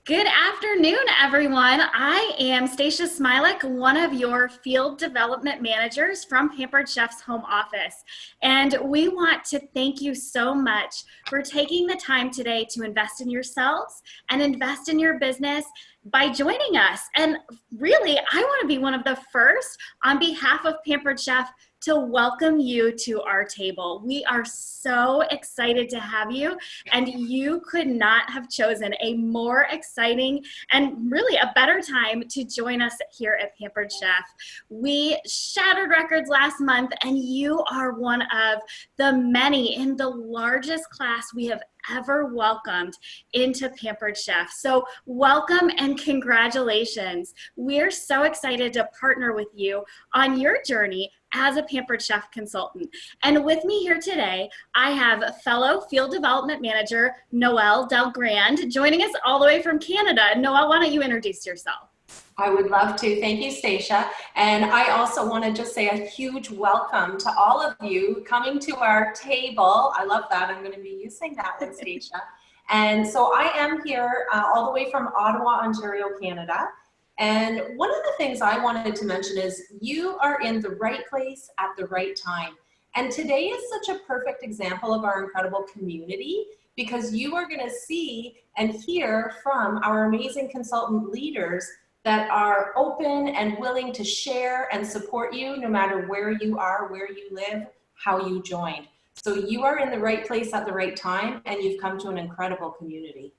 Good afternoon, everyone. I am Stacia Smilik, one of your field development managers from Pampered Chef's home office. And we want to thank you so much for taking the time today to invest in yourselves and invest in your business by joining us. And really, I want to be one of the first on behalf of Pampered Chef to welcome you to our table. We are so excited to have you, and you could not have chosen a more exciting and really a better time to join us here at Pampered Chef. We shattered records last month, and you are one of the many in the largest class we have ever welcomed into Pampered Chef. So welcome and congratulations. We're so excited to partner with you on your journey as a Pampered Chef consultant. And with me here today, I have fellow field development manager, Noelle Delgrand, joining us all the way from Canada. Noelle, why don't you introduce yourself? I would love to. Thank you, Stacia. And I also want to just say a huge welcome to all of you coming to our table. I love that. I'm going to be using that one, Stacia. And so I am here all the way from Ottawa, Ontario, Canada. And one of the things I wanted to mention is you are in the right place at the right time. And today is such a perfect example of our incredible community, because you are going to see and hear from our amazing consultant leaders that are open and willing to share and support you no matter where you are, where you live, how you joined. So you are in the right place at the right time, and you've come to an incredible community.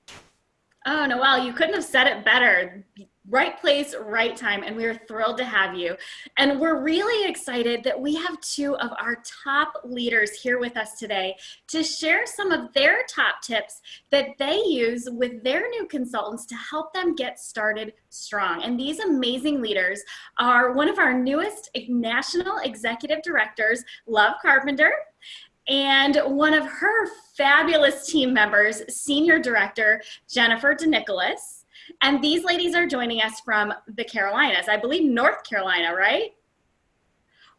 Oh, Noelle, you couldn't have said it better. Right place, right time, and we're thrilled to have you. And we're really excited that we have two of our top leaders here with us today to share some of their top tips that they use with their new consultants to help them get started strong. And these amazing leaders are one of our newest national executive directors, Love Carpenter, and one of her fabulous team members, Senior Director Jennifer DeNicholas. And these ladies are joining us from the Carolinas, I believe North Carolina, right?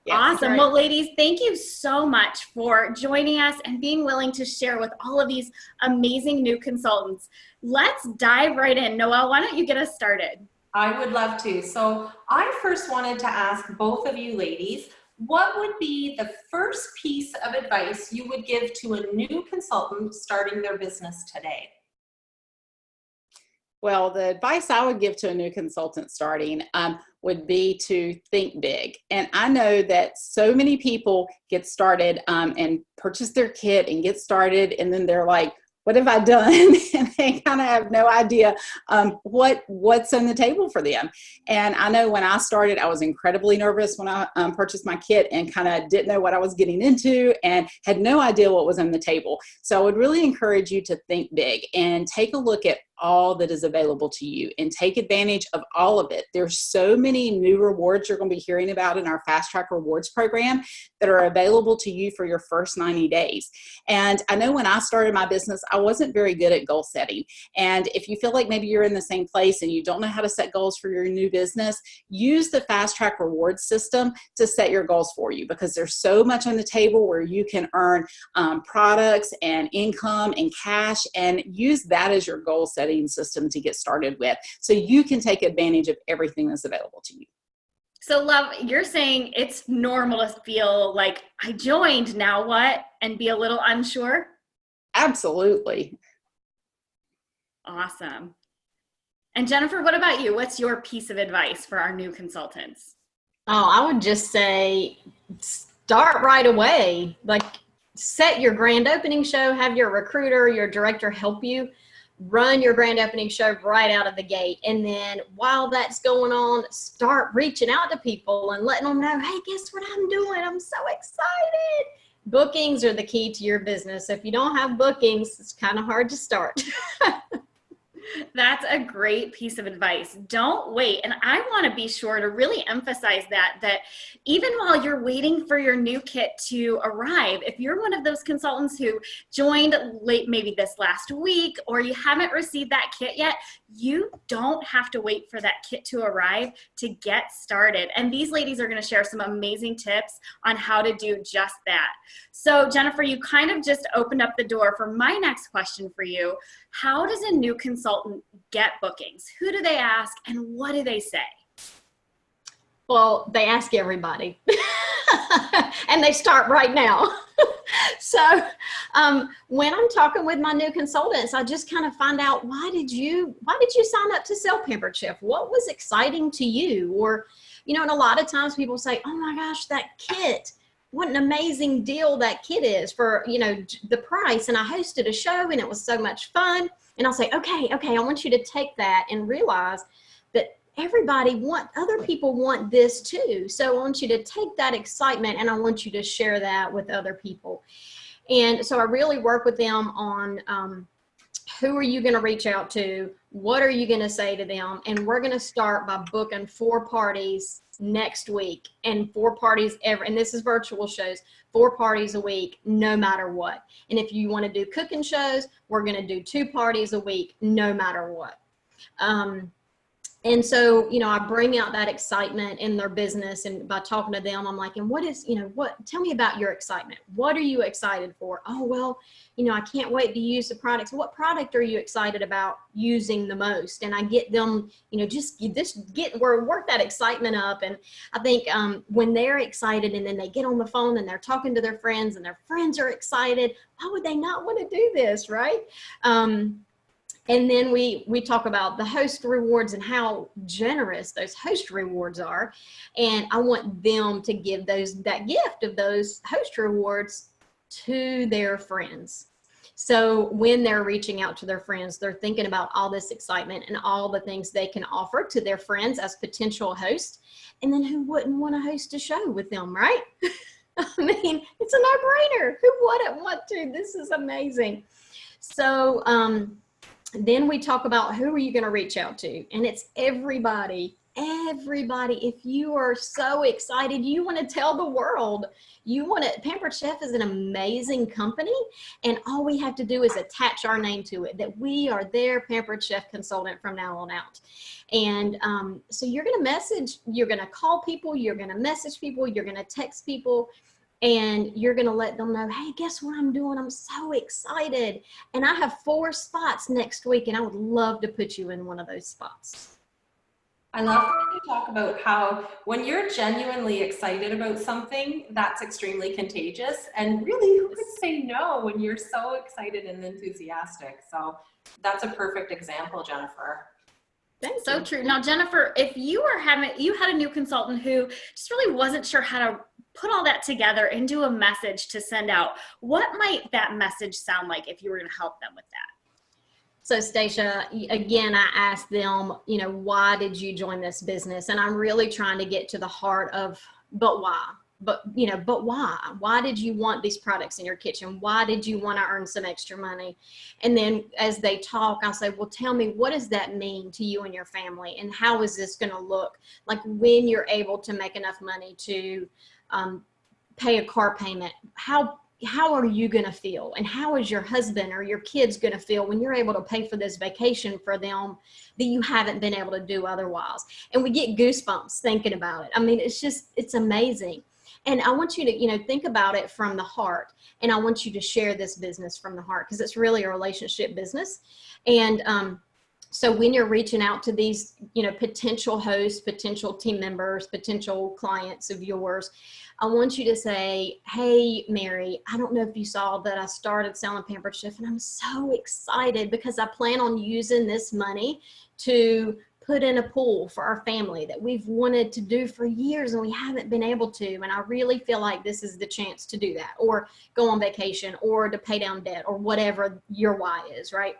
Yes, awesome. right. Well, ladies, thank you so much for joining us and being willing to share with all of these amazing new consultants. Let's dive right in. Noelle, why don't you get us started? I would love to. So I first wanted to ask both of you ladies, what would be the first piece of advice you would give to a new consultant starting their business today? Well, the advice I would give to a new consultant starting would be to think big. And I know that so many people get started and purchase their kit and get started, and then they're like, what have I done? And they kind of have no idea what's on the table for them. And I know when I started, I was incredibly nervous when I purchased my kit and kind of didn't know what I was getting into and had no idea what was on the table. So I would really encourage you to think big and take a look at all that is available to you and take advantage of all of it. There's so many new rewards you're going to be hearing about in our Fast Track Rewards program that are available to you for your first 90 days. And I know when I started my business, I wasn't very good at goal setting. And if you feel like maybe you're in the same place and you don't know how to set goals for your new business, use the Fast Track Rewards system to set your goals for you, because there's so much on the table where you can earn products and income and cash, and use that as your goal setting system to get started with, so you can take advantage of everything that's available to you. So Love, you're saying it's normal to feel like, I joined, now what? And be a little unsure? Absolutely. Awesome. And Jennifer, what about you? What's your piece of advice for our new consultants? Oh, I would just say start right away. Like, set your grand opening show, have your recruiter, your director help you run your grand opening show right out of the gate. And then while that's going on, start reaching out to people and letting them know, hey, guess what I'm doing? I'm so excited. Bookings are the key to your business. If you don't have bookings, it's kind of hard to start. That's a great piece of advice. Don't wait. And I want to be sure to really emphasize that even while you're waiting for your new kit to arrive, if you're one of those consultants who joined late, maybe this last week, or you haven't received that kit yet, you don't have to wait for that kit to arrive to get started. And these ladies are going to share some amazing tips on how to do just that. So Jennifer, you kind of just opened up the door for my next question for you. How does a new consultant consultant get bookings? Who do they ask and what do they say? Well, they ask everybody. And they start right now. So when I'm talking with my new consultants, I just kind of find out, why did you sign up to sell Pampered Chef? What was exciting to you? Or, you know, and a lot of times people say, oh my gosh, that kit, what an amazing deal that kit is for, you know, the price. And I hosted a show and it was so much fun. And I'll say, okay, I want you to take that and realize that other people want this too. So I want you to take that excitement and I want you to share that with other people. And so I really work with them on who are you going to reach out to? What are you going to say to them? And we're going to start by booking 4 parties next week, and 4 parties and this is virtual shows, 4 parties a week, no matter what. And if you want to do cooking shows, we're going to do 2 parties a week, no matter what. And so, you know, I bring out that excitement in their business, and by talking to them, I'm like, and tell me about your excitement. What are you excited for? Oh, well, you know, I can't wait to use the products. What product are you excited about using the most? And I get them, you know, work that excitement up. And I think when they're excited and then they get on the phone and they're talking to their friends and their friends are excited, why would they not want to do this, right? And then we talk about the host rewards and how generous those host rewards are. And I want them to give that gift of those host rewards to their friends. So when they're reaching out to their friends, they're thinking about all this excitement and all the things they can offer to their friends as potential hosts. And then who wouldn't want to host a show with them, right? I mean, it's a no-brainer. Who wouldn't want to? This is amazing. So, then we talk about who are you going to reach out to, and it's everybody. If you are so excited, you want to tell the world, Pampered Chef is an amazing company, and all we have to do is attach our name to it, that we are their Pampered Chef consultant from now on out. And so you're going to call people, you're going to message people, you're going to text people, and you're going to let them know, hey, guess what I'm doing? I'm so excited. And I have 4 spots next week, and I would love to put you in one of those spots. I love when you talk about how when you're genuinely excited about something, that's extremely contagious. And really, who could say no when you're so excited and enthusiastic? So that's a perfect example, Jennifer. That's so true. Now, Jennifer, if you had a new consultant who just really wasn't sure how to put all that together into a message to send out, what might that message sound like if you were going to help them with that? So Stacia, again, I asked them, you know, why did you join this business? And I'm really trying to get to the heart of, but why? But why? Why did you want these products in your kitchen? Why did you want to earn some extra money? And then as they talk, I'll say, well, tell me, what does that mean to you and your family? And how is this going to look like when you're able to make enough money to pay a car payment? How are you going to feel? And how is your husband or your kids going to feel when you're able to pay for this vacation for them that you haven't been able to do otherwise? And we get goosebumps thinking about it. I mean, it's amazing. And I want you to, you know, think about it from the heart. And I want you to share this business from the heart, because it's really a relationship business. And so when you're reaching out to these, you know, potential hosts, potential team members, potential clients of yours, I want you to say, hey, Mary, I don't know if you saw that I started selling Pampered Chef, and I'm so excited because I plan on using this money to put in a pool for our family that we've wanted to do for years and we haven't been able to. And I really feel like this is the chance to do that, or go on vacation, or to pay down debt, or whatever your why is, right?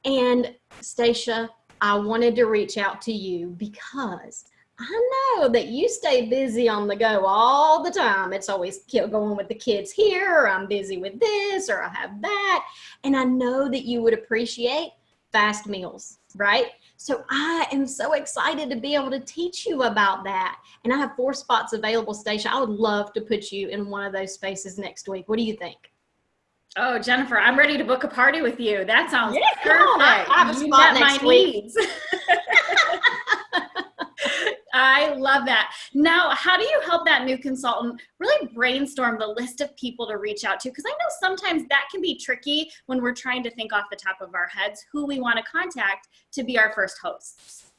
And Stacia, I wanted to reach out to you because I know that you stay busy on the go all the time. It's always going with the kids here, or I'm busy with this, or I have that. And I know that you would appreciate fast meals, right? So I am so excited to be able to teach you about that. And I have 4 spots available, Stacia. I would love to put you in one of those spaces next week. What do you think? Oh, Jennifer, I'm ready to book a party with you. That sounds perfect. I have a spot next week. I love that. Now, how do you help that new consultant really brainstorm the list of people to reach out to? Because I know sometimes that can be tricky when we're trying to think off the top of our heads who we want to contact to be our first hosts.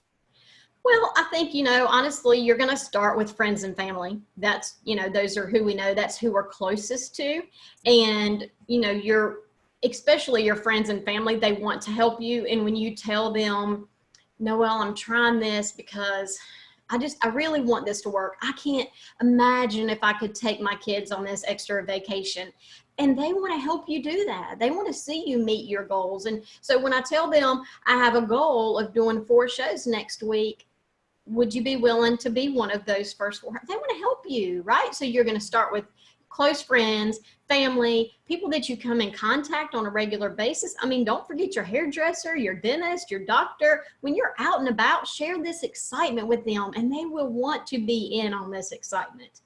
Well, I think, honestly, you're going to start with friends and family. That's, those are who we know. That's who we're closest to. And, especially your friends and family, they want to help you. And when you tell them, Noelle, I'm trying this because I really want this to work. I can't imagine if I could take my kids on this extra vacation. And they want to help you do that. They want to see you meet your goals. And so when I tell them I have a goal of doing 4 shows next week, would you be willing to be one of those first 4? They want to help you, right? So you're going to start with close friends, family, people that you come in contact on a regular basis. I mean, don't forget your hairdresser, your dentist, your doctor. When you're out and about, share this excitement with them and they will want to be in on this excitement.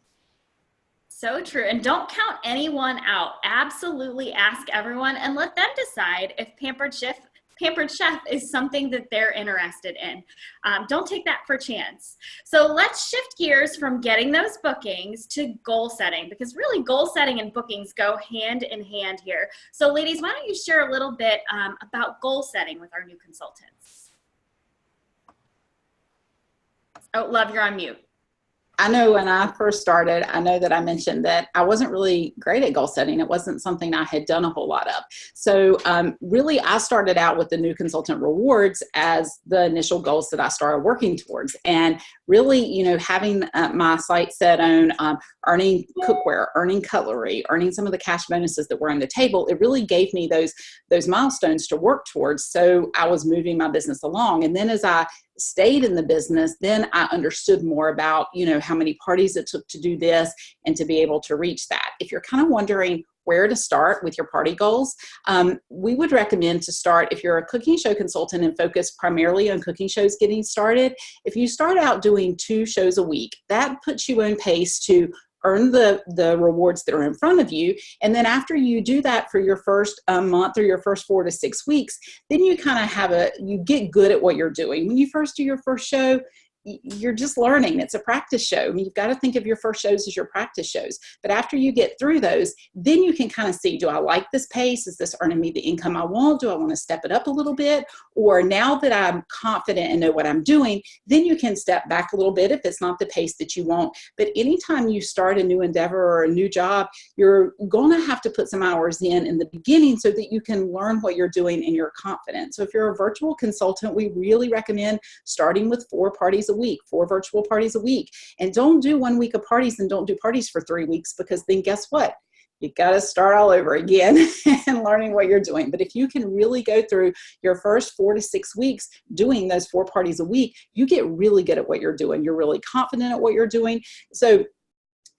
So true. And don't count anyone out. Absolutely ask everyone and let them decide if Pampered Chef is something that they're interested in. Don't take that for chance. So let's shift gears from getting those bookings to goal setting, because really goal setting and bookings go hand in hand here. So ladies, why don't you share a little bit about goal setting with our new consultants? Oh, Love, you're on mute. I know when I first started, I know that I mentioned that I wasn't really great at goal setting. It wasn't something I had done a whole lot of. So really, I started out with the new consultant rewards as the initial goals that I started working towards. And really, having my sight set on earning cookware, earning cutlery, earning some of the cash bonuses that were on the table, it really gave me those milestones to work towards. So I was moving my business along. And then as I stayed in the business, then I understood more about, how many parties it took to do this and to be able to reach that. If you're kind of wondering where to start with your party goals, we would recommend to start, if you're a cooking show consultant and focus primarily on cooking shows getting started, if you start out doing 2 shows a week, that puts you on pace to earn the rewards that are in front of you. And then after you do that for your first month or your first 4 to 6 weeks, then you kind of you get good at what you're doing. When you first do your first show, you're just learning. It's a practice show. I mean, you've got to think of your first shows as your practice shows. But after you get through those, then you can kind of see, do I like this pace? Is this earning me the income I want? Do I want to step it up a little bit? Or now that I'm confident and know what I'm doing, then you can step back a little bit if it's not the pace that you want. But anytime you start a new endeavor or a new job, you're going to have to put some hours in the beginning so that you can learn what you're doing and you're confident. So if you're a virtual consultant, we really recommend starting with 4 parties a week, 4 virtual parties a week. And don't do 1 week of parties and don't do parties for 3 weeks, because then guess what? You got to start all over again and learning what you're doing. But if you can really go through your first 4 to 6 weeks doing those 4 parties a week, you get really good at what you're doing. You're really confident at what you're doing. So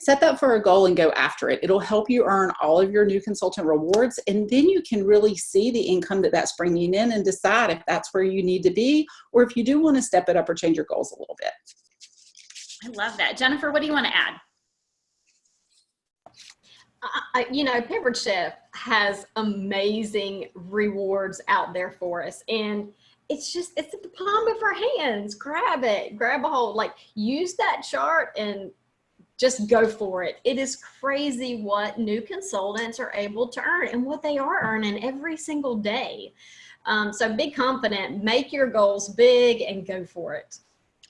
set that for a goal and go after it. It'll help you earn all of your new consultant rewards. And then you can really see the income that's bringing in and decide if that's where you need to be, or if you do want to step it up or change your goals a little bit. I love that. Jennifer, what do you want to add? Pampered Chef has amazing rewards out there for us. And it's at the palm of our hands. Grab it, grab a hold, use that chart and just go for it. It is crazy what new consultants are able to earn and what they are earning every single day. So be confident, make your goals big and go for it.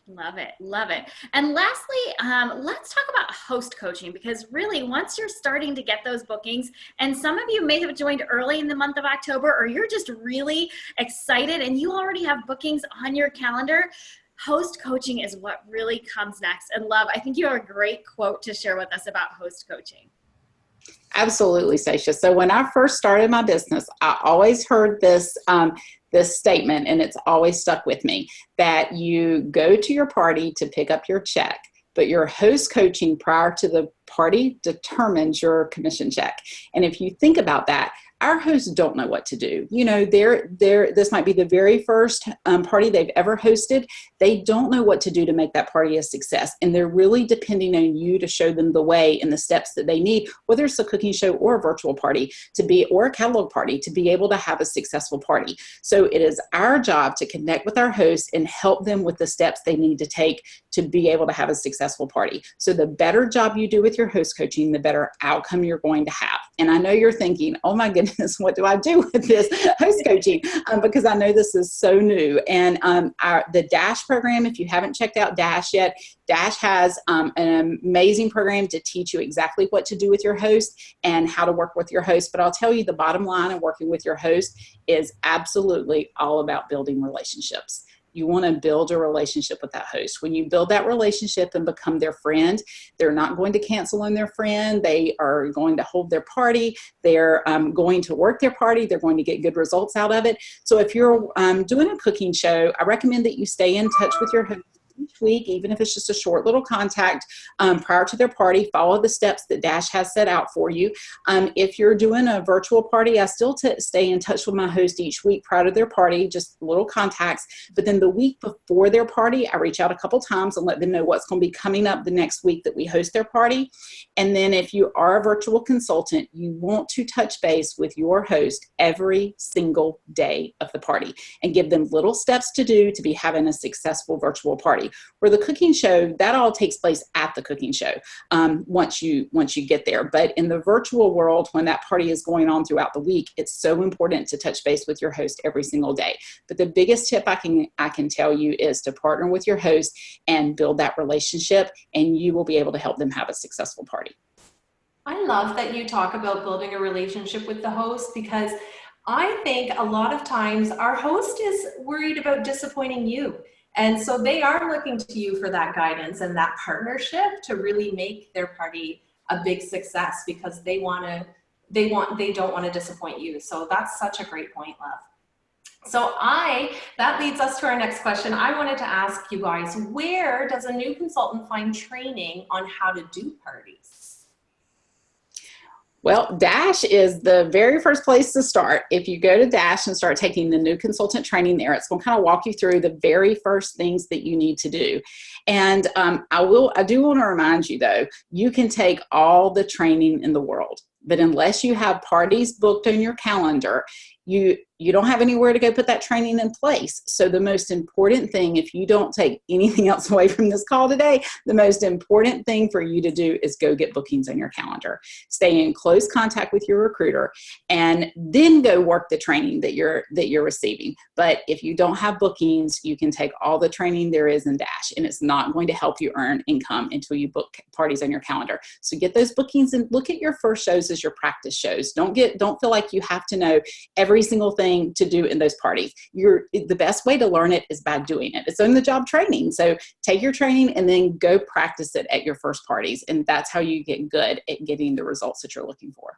Love it. Love it. And lastly, let's talk about host coaching, because really once you're starting to get those bookings, and some of you may have joined early in the month of October, or you're just really excited and you already have bookings on your calendar, host coaching is what really comes next. And Love, I think you have a great quote to share with us about host coaching. Absolutely, Stacia. So when I first started my business, I always heard this statement, and it's always stuck with me, that you go to your party to pick up your check, but your host coaching prior to the party determines your commission check. And if you think about that, our hosts don't know what to do. You know, this might be the very first party they've ever hosted. They don't know what to do to make that party a success. And they're really depending on you to show them the way and the steps that they need, whether it's a cooking show or a virtual party or a catalog party, to be able to have a successful party. So it is our job to connect with our hosts and help them with the steps they need to take to be able to have a successful party. So the better job you do with your host coaching, the better outcome you're going to have. And I know you're thinking, oh my goodness, what do I do with this host coaching? Because I know this is so new. And the DASH program, if you haven't checked out DASH yet, DASH has an amazing program to teach you exactly what to do with your host and how to work with your host. But I'll tell you, the bottom line of working with your host is absolutely all about building relationships. You want to build a relationship with that host. When you build that relationship and become their friend, they're not going to cancel on their friend. They are going to hold their party. They're going to work their party. They're going to get good results out of it. So if you're doing a cooking show, I recommend that you stay in touch with your host each week, even if it's just a short little contact prior to their party. Follow the steps that DASH has set out for you. If you're doing a virtual party, I still stay in touch with my host each week prior to their party, just little contacts. But then the week before their party, I reach out a couple times and let them know what's going to be coming up the next week that we host their party. And then if you are a virtual consultant, you want to touch base with your host every single day of the party and give them little steps to do to be having a successful virtual party. Where the cooking show, that all takes place at the cooking show once you get there. But in the virtual world, when that party is going on throughout the week, it's so important to touch base with your host every single day. But the biggest tip I can tell you is to partner with your host and build that relationship, and you will be able to help them have a successful party. I love that you talk about building a relationship with the host, because I think a lot of times our host is worried about disappointing you. And so they are looking to you for that guidance and that partnership to really make their party a big success, because they don't want to disappoint you. So that's such a great point, Love. So that leads us to our next question. I wanted to ask you guys, where does a new consultant find training on how to do parties? Well, DASH is the very first place to start. If you go to DASH and start taking the new consultant training there, it's going to kind of walk you through the very first things that you need to do. And I do want to remind you, though, you can take all the training in the world, but unless you have parties booked on your calendar, you don't have anywhere to go put that training in place. So the most important thing, if you don't take anything else away from this call today, the most important thing for you to do is go get bookings on your calendar. Stay in close contact with your recruiter, and then go work the training that you're receiving. But if you don't have bookings, you can take all the training there is in DASH, and it's not going to help you earn income until you book parties on your calendar. So get those bookings and look at your first shows as your practice shows. Don't feel like you have to know every single thing to do in those parties. The best way to learn it is by doing it. It's on the job training. So take your training and then go practice it at your first parties. And that's how you get good at getting the results that you're looking for.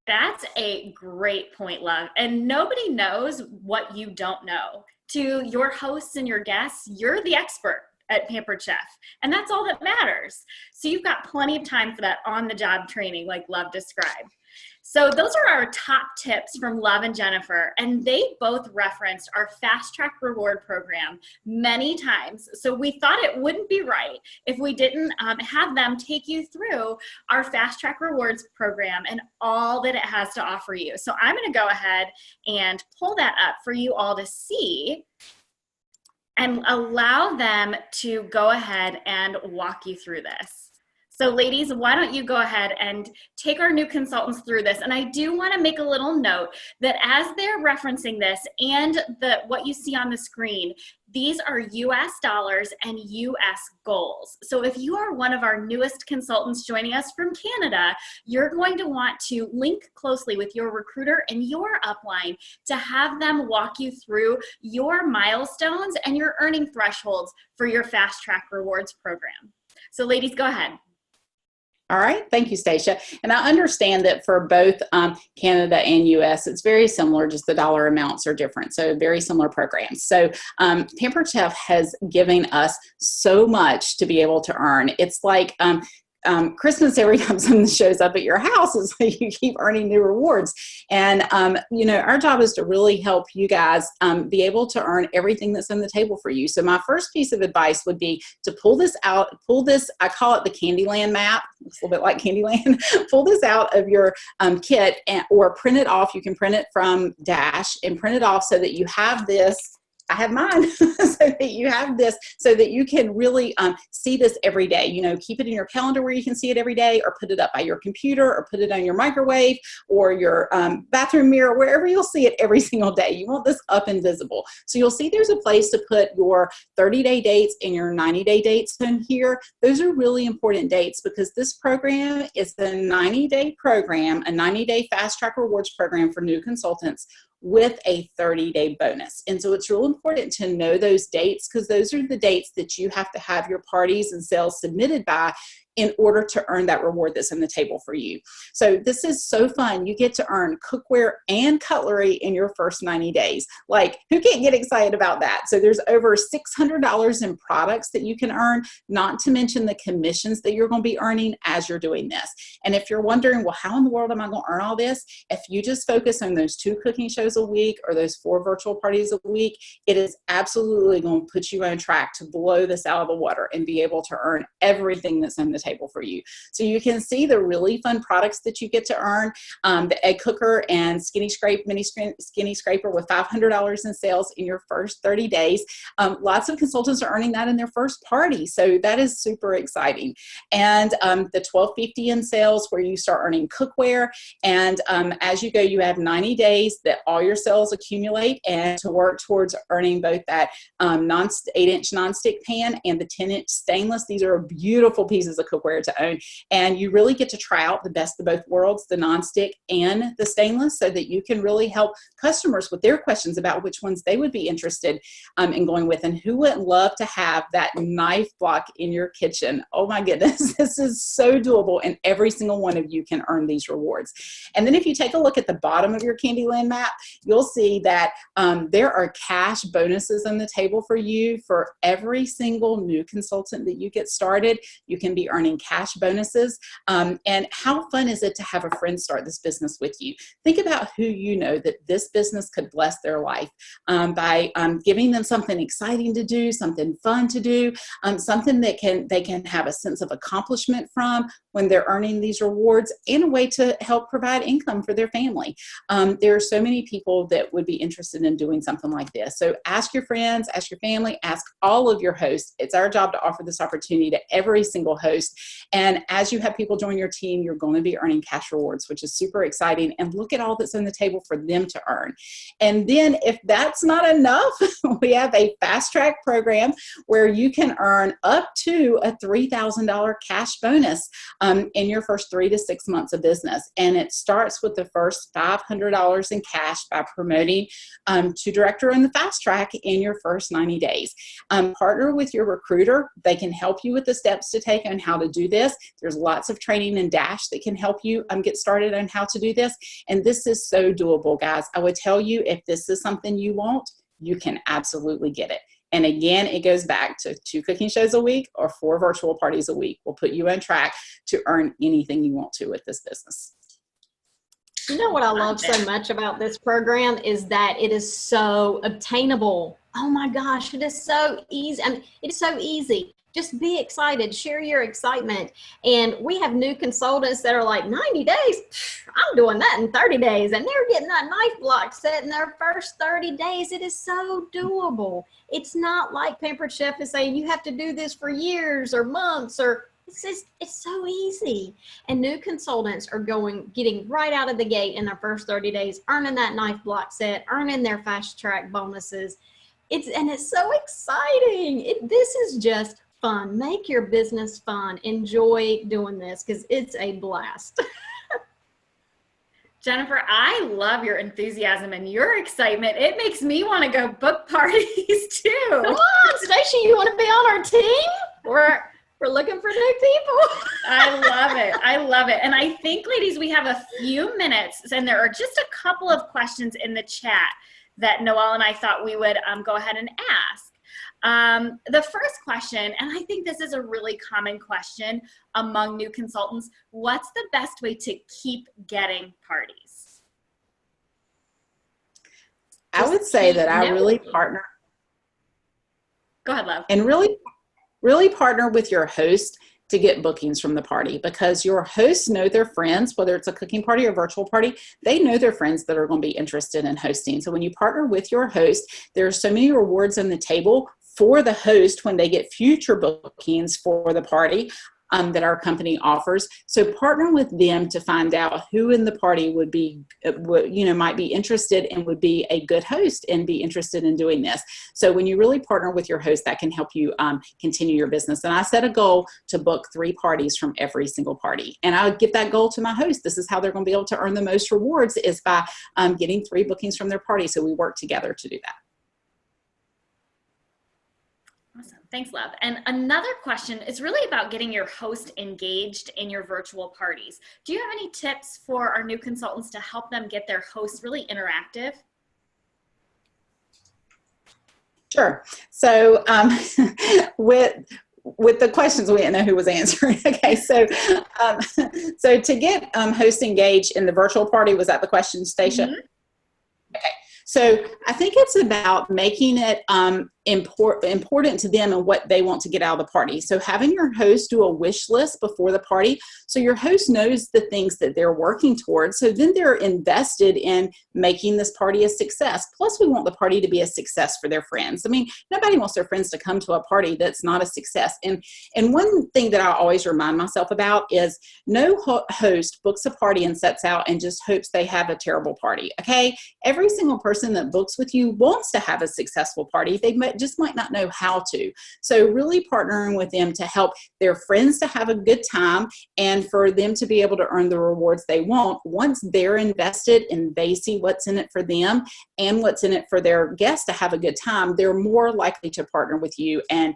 That's a great point, Love. And nobody knows what you don't know. To your hosts and your guests, you're the expert at Pampered Chef, and that's all that matters. So you've got plenty of time for that on-the-job training like Love described. So those are our top tips from Love and Jennifer, and they both referenced our Fast Track Reward program many times. So we thought it wouldn't be right if we didn't have them take you through our Fast Track Rewards program and all that it has to offer you. So I'm going to go ahead and pull that up for you all to see and allow them to go ahead and walk you through this. So ladies, why don't you go ahead and take our new consultants through this. And I do want to make a little note that as they're referencing this and what you see on the screen, these are US dollars and US goals. So if you are one of our newest consultants joining us from Canada, you're going to want to link closely with your recruiter and your upline to have them walk you through your milestones and your earning thresholds for your Fast Track Rewards program. So ladies, go ahead. All right. Thank you, Stacia. And I understand that for both Canada and US, it's very similar, just the dollar amounts are different. So very similar programs. So Pampered Chef has given us so much to be able to earn. It's like Christmas every time something shows up at your house is so you keep earning new rewards. And, our job is to really help you guys be able to earn everything that's on the table for you. So my first piece of advice would be to pull this, I call it the Candyland map. It's a little bit like Candyland. Pull this out of your kit or print it off. You can print it from Dash and print it off so that you have this. I have mine so that you have this so that you can really see this every day. Keep it in your calendar where you can see it every day, or put it up by your computer, or put it on your microwave or your bathroom mirror, wherever you'll see it every single day. You want this up and visible. So you'll see there's a place to put your 30-day dates and your 90-day dates in here. Those are really important dates because this program is a 90-day program, a 90-day fast track rewards program for new consultants with a 30-day bonus. And so it's real important to know those dates because those are the dates that you have to have your parties and sales submitted by in order to earn that reward that's on the table for you. So this is so fun. You get to earn cookware and cutlery in your first 90 days. Like, who can't get excited about that? So there's over $600 in products that you can earn, not to mention the commissions that you're going to be earning as you're doing this. And if you're wondering, well, how in the world am I going to earn all this? If you just focus on those 2 cooking shows a week or those 4 virtual parties a week, it is absolutely going to put you on track to blow this out of the water and be able to earn everything that's on the table for you. So you can see the really fun products that you get to earn, the egg cooker and mini skinny scraper with $500 in sales in your first 30 days. Lots of consultants are earning that in their first party. So that is super exciting. And the $12.50 in sales where you start earning cookware. And as you go, you have 90 days that all your sales accumulate and to work towards earning both that 8-inch nonstick pan and the 10-inch stainless. These are beautiful pieces of cookware to own, and you really get to try out the best of both worlds, the nonstick and the stainless, so that you can really help customers with their questions about which ones they would be interested in going with. And who wouldn't love to have that knife block in your kitchen? Oh my goodness, this is so doable, and every single one of you can earn these rewards. And then if you take a look at the bottom of your Candyland map, you'll see that there are cash bonuses on the table for you for every single new consultant that you get started. You can be earning cash bonuses. And how fun is it to have a friend start this business with you? Think about who you know that this business could bless their life by giving them something exciting to do, something fun to do, something that they can have a sense of accomplishment from when they're earning these rewards, and a way to help provide income for their family. There are so many people that would be interested in doing something like this. So ask your friends, ask your family, ask all of your hosts. It's our job to offer this opportunity to every single host. And as you have people join your team, you're going to be earning cash rewards, which is super exciting. And look at all that's on the table for them to earn. And then if that's not enough, we have a fast track program where you can earn up to a $3,000 cash bonus in your first 3 to 6 months of business. And it starts with the first $500 in cash by promoting to director in the fast track in your first 90 days. Partner with your recruiter. They can help you with the steps to take on how to do this. There's lots of training in Dash that can help you get started on how to do this. And this is so doable, guys. I would tell you, if this is something you want, you can absolutely get it. And again, it goes back to 2 cooking shows a week or 4 virtual parties a week. Will put you on track to earn anything you want to with this business. You know what I love so much about this program is that it is so obtainable. Oh my gosh, it is so easy. I mean, it's so easy. Just be excited, share your excitement. And we have new consultants that are like, 90 days, I'm doing that in 30 days. And they're getting that knife block set in their first 30 days. It is so doable. It's not like Pampered Chef is saying you have to do this for years or months, or it's so easy. And new consultants are getting right out of the gate in their first 30 days, earning that knife block set, earning their fast track bonuses. It's so exciting. This is just fun. Make your business fun. Enjoy doing this because it's a blast. Jennifer, I love your enthusiasm and your excitement. It makes me want to go book parties too. Come on, Stacy, you want to be on our team? We're looking for new people. I love it. I love it. And I think, ladies, we have a few minutes, and there are just a couple of questions in the chat that Noelle and I thought we would go ahead and ask. The first question, and I think this is a really common question among new consultants, what's the best way to keep getting parties? I would say that I really partner. Go ahead, love. And really partner with your host to get bookings from the party, because your hosts know their friends, whether it's a cooking party or virtual party, they know their friends that are going to be interested in hosting. So when you partner with your host, there are so many rewards on the table for the host when they get future bookings for the party that our company offers. So partner with them to find out who in the party would be, might be interested and would be a good host and be interested in doing this. So when you really partner with your host, that can help you continue your business. And I set a goal to book 3 parties from every single party. And I would give that goal to my host. This is how they're going to be able to earn the most rewards, is by getting 3 bookings from their party. So we work together to do that. Awesome. Thanks, love. And another question is really about getting your host engaged in your virtual parties. Do you have any tips for our new consultants to help them get their hosts really interactive? Sure. So with the questions, we didn't know who was answering. Okay, so so to get hosts engaged in the virtual party, was that the question, Stacia? Mm-hmm. Okay. So I think it's about making it important to them and what they want to get out of the party. So having your host do a wish list before the party, so your host knows the things that they're working towards. So then they're invested in making this party a success. Plus, we want the party to be a success for their friends. I mean, nobody wants their friends to come to a party that's not a success. And one thing that I always remind myself about is no host books a party and sets out and just hopes they have a terrible party. Okay, every single person that books with you wants to have a successful party. They just might not know how to. So really partnering with them to help their friends to have a good time and for them to be able to earn the rewards they want. Once they're invested and they see what's in it for them and what's in it for their guests to have a good time, they're more likely to partner with you. And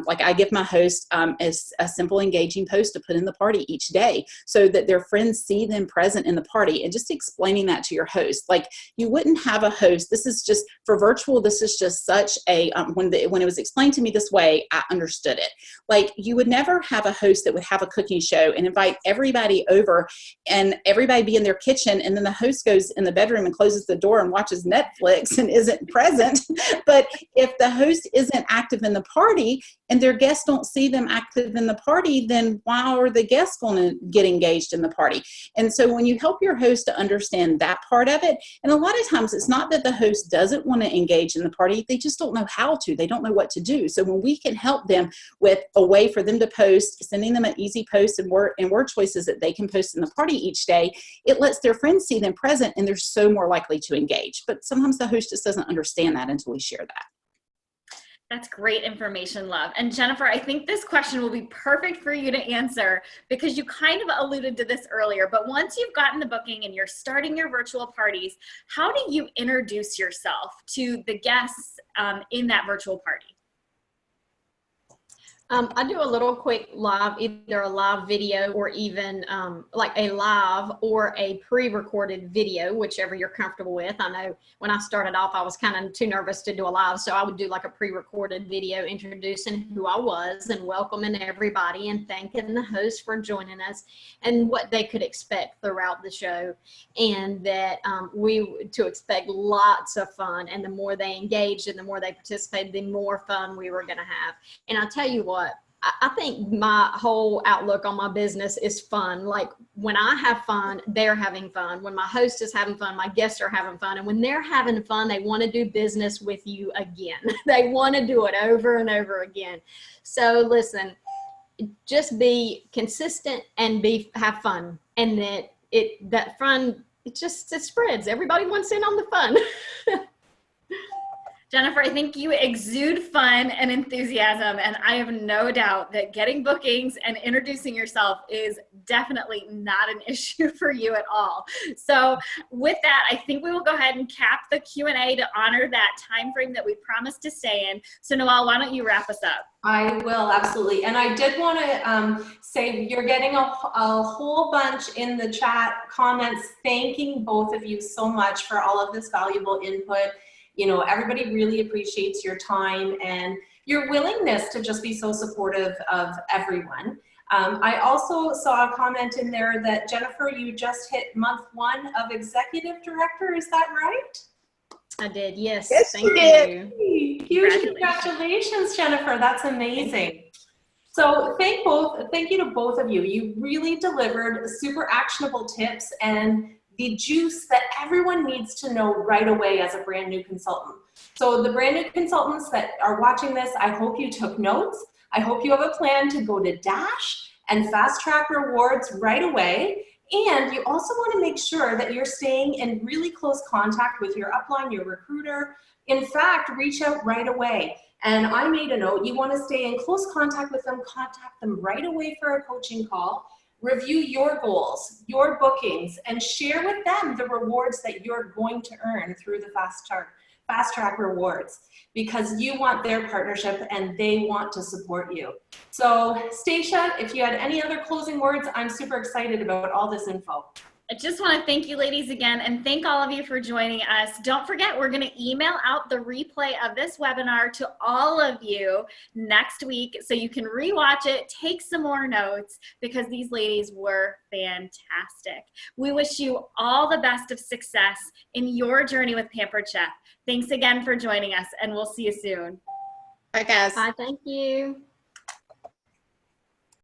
like I give my host as a simple engaging post to put in the party each day so that their friends see them present in the party, and just explaining that to your host. Like, you wouldn't have a host. This is just for virtual. This is just such a, when it was explained to me this way, I understood it. Like, you would never have a host that would have a cooking show and invite everybody over and everybody be in their kitchen, and then the host goes in the bedroom and closes the door and watches Netflix and isn't present. But if the host isn't active in the party and their guests don't see them active in the party, then why are the guests going to get engaged in the party? And so when you help your host to understand that part of it, and a lot of times it's not that the host doesn't want to engage in the party, they just don't know how to. They don't know what to do. So when we can help them with a way for them to post, sending them an easy post and word choices that they can post in the party each day, it lets their friends see them present, and they're so more likely to engage. But sometimes the host just doesn't understand that until we share that. That's great information, love. And Jennifer, I think this question will be perfect for you to answer, because you kind of alluded to this earlier, but once you've gotten the booking and you're starting your virtual parties, how do you introduce yourself to the guests in that virtual party? I do a little quick live, either a live video or even like a live or a pre-recorded video, whichever you're comfortable with. I know when I started off, I was kind of too nervous to do a live, so I would do like a pre-recorded video introducing who I was and welcoming everybody and thanking the host for joining us and what they could expect throughout the show, and that to expect lots of fun. And the more they engaged and the more they participated, the more fun we were going to have. And I'll tell you what, I think my whole outlook on my business is fun. Like, when I have fun, they're having fun. When my host is having fun, my guests are having fun. And when they're having fun, they want to do business with you again. They want to do it over and over again. So listen, just be consistent and have fun. And that fun, it spreads. Everybody wants in on the fun. Jennifer, I think you exude fun and enthusiasm, and I have no doubt that getting bookings and introducing yourself is definitely not an issue for you at all. So with that, I think we will go ahead and cap the Q&A to honor that time frame that we promised to stay in. So Noelle, why don't you wrap us up? I will, absolutely. And I did want to say, you're getting a whole bunch in the chat comments thanking both of you so much for all of this valuable input. You know, everybody really appreciates your time, and your willingness to just be so supportive of everyone. I also saw a comment in there that, Jennifer, you just hit month 1 of executive director. Is that right? I did, yes. Yes, Thank you did. you. Huge congratulations, Jennifer. That's amazing. So thank you to both of you. You really delivered super actionable tips and the juice that everyone needs to know right away as a brand new consultant. So the brand new consultants that are watching this, I hope you took notes. I hope you have a plan to go to Dash and Fast Track Rewards right away. And you also want to make sure that you're staying in really close contact with your upline, your recruiter. In fact, reach out right away. And I made a note, you want to stay in close contact with them, contact them right away for a coaching call, review your goals, your bookings, and share with them the rewards that you're going to earn through the Fast Track Rewards, because you want their partnership and they want to support you. So Stacia, if you had any other closing words, I'm super excited about all this info. I just want to thank you ladies again and thank all of you for joining us. Don't forget, we're going to email out the replay of this webinar to all of you next week so you can rewatch it, take some more notes, because these ladies were fantastic. We wish you all the best of success in your journey with Pampered Chef. Thanks again for joining us, and we'll see you soon. Bye, guys. Bye, thank you.